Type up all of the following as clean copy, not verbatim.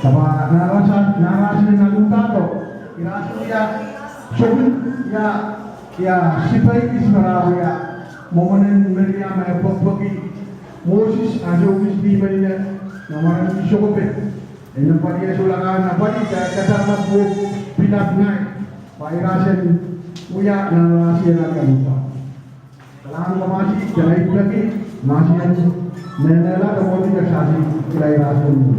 Sama narashin na lutato. Iraso ya shobin ya sifai ismara ya momanen Miriam ya pokpoki Moses ajobis di baniya namaran shokope. Ena padi sulakan na padi kasama po pinagnay. Pairashin uya narashin na kaluta. Kailangan ka masih jalay lagi masih yan nenela kemudian kasasi kilay rasun mo.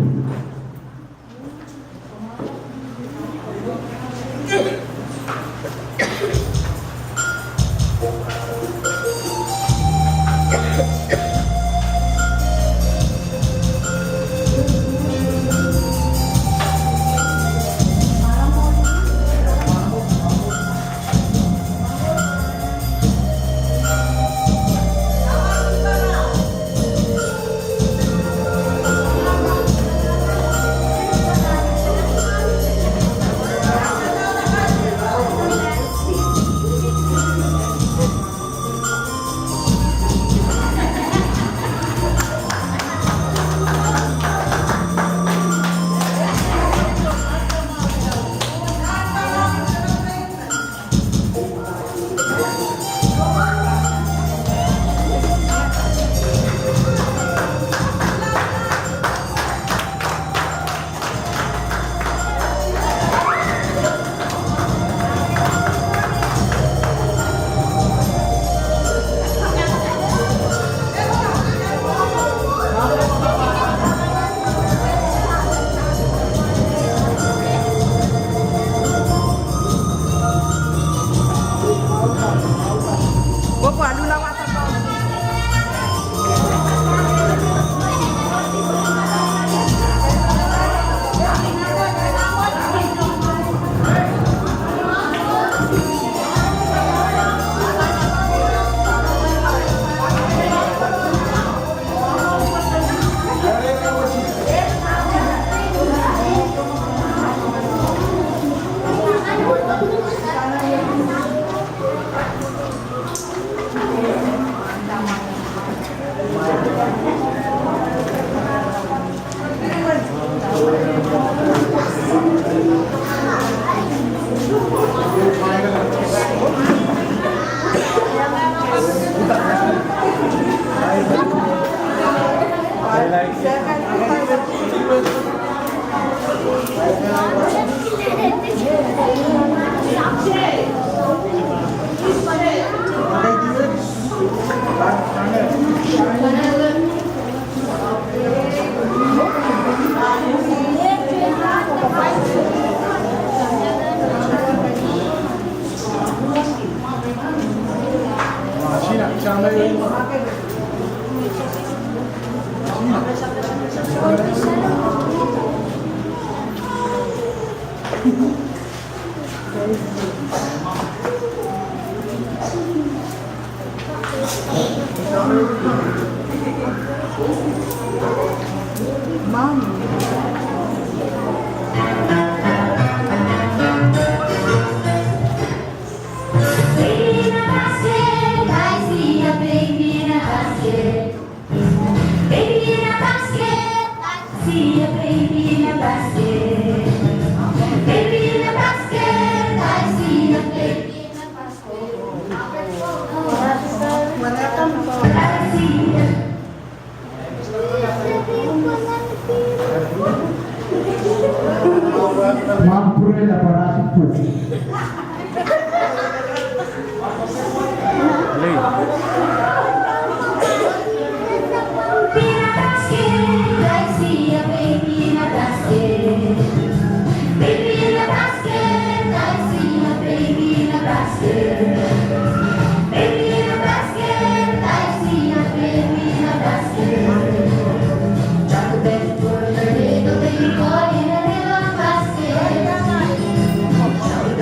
Mampure la parasitu.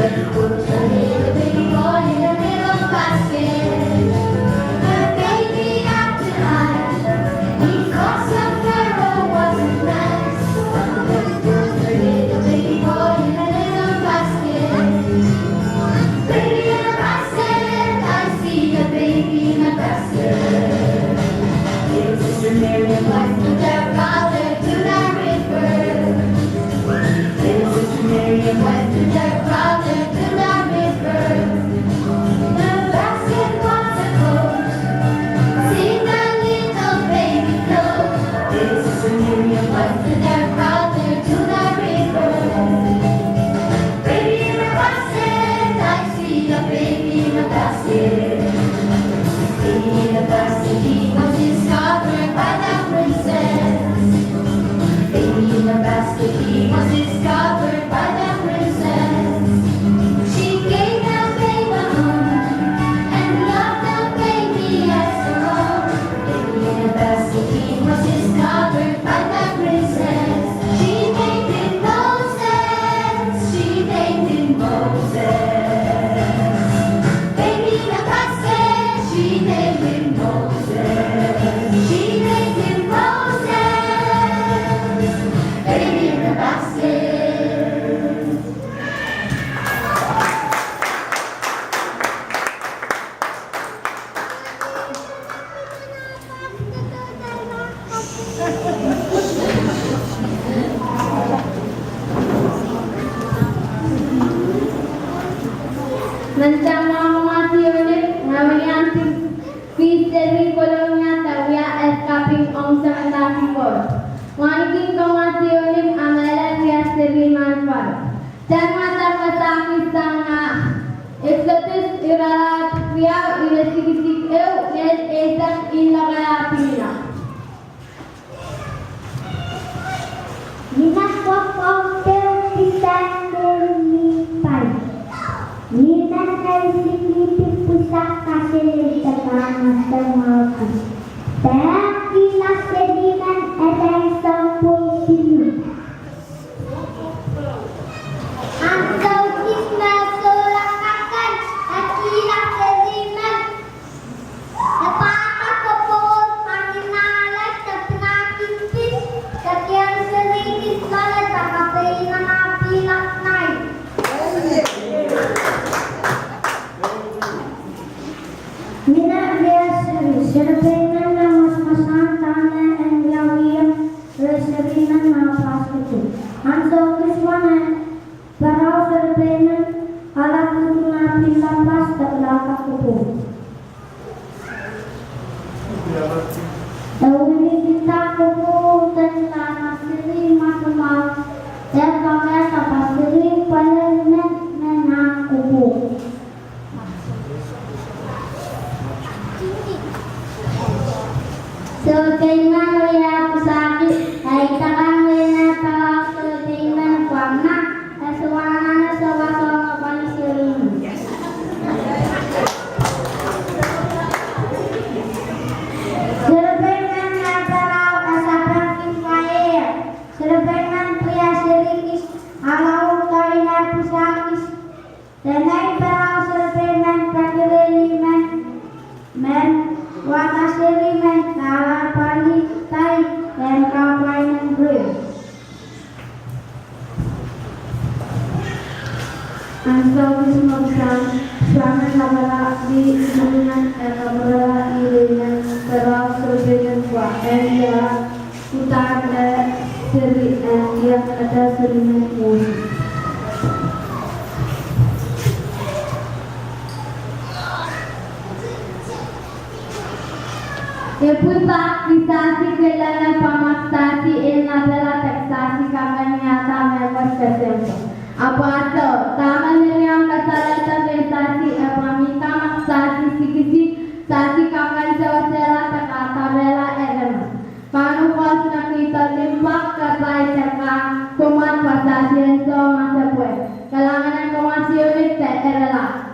Thank you. he was discovered by the princess. She gave the baby a home and loved the baby as her own. Baby in a basket, he was discovered by the princess. She named him Moses. She named him Moses. Baby in a basket, she named him Moses. She named him Moses. Baby in a basket. Menchama unik namanya fish dari kolomnya tawia escaping on Singapore. Wanking unik amela via seri manfaat. Jangan terpesami sana. Eksotis iralat via ilesikitik net esak inagaya pina. Minat wakau kita berlipat. Minat dari pusaka selitakan semua. Tapi sediman ada sampul sini. Angkau kisna solakakan akilah sediman. Napaka kapot panginalat sa pinakipis. Kakiang serikis malat takapay na napilak nai. Minat dia serbenan na mas-masan tana ang yawiyang reserinan na pasito. Ang sokis wanan, paraw serbenan alat ito na pilapas taglaka kupo. Dawili kita kupo tanda na siri masama. Dan pakai kapal siri palanan na kupo. Sulaiman ya pusaki hai takang wena tawa Sulaiman kuamna suwana sawa bani Sulaiman Sulaiman ya tarau asapang kifair Sulaiman puya sirikis alau kaina pusakis Denai tarau Sulaiman kakiriliman men wata siriman kawa pali tai dan kapainan beri. Ansawis mangsang suana kabala di dunia kabala irinan terang serbenan kuah dia utara seri dia ada seriman musik. Eputa kisasi kelana pamaksasi enabela teksasi kakanyata members kesempo. Apa atau taman yang kasalata besasi epamika maksasi sikisi sasi kakan jawasela tekatabela elema. Kanu pas nakita limpak kapai ceka kuman pasasi enso masapue. Kalangan komasi unik te erela.